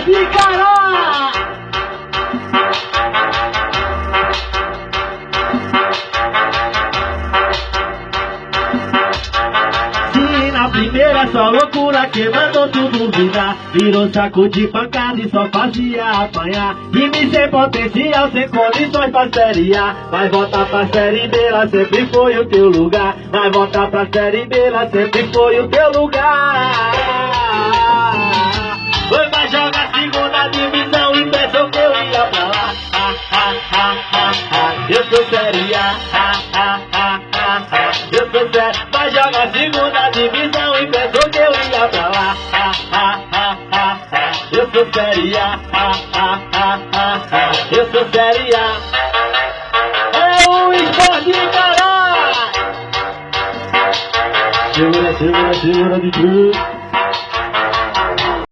de Cará! Se na primeira só loucura que mandou tudo virar, virou saco de pancada e só fazia apanhar. Time sem potencial, sem condições pra série A. Vai voltar pra série B, lá sempre foi o teu lugar. Vai voltar pra série B, lá sempre foi o teu lugar. Foi pra jogar segunda divisão e pensou que eu ia pra lá. Eu sou série A. Eu sou série. Vai jogar segunda divisão e pensou que eu ia pra lá. Eu sou série A. Eu sou série A. É o Sport de Cará. Segura de cruz.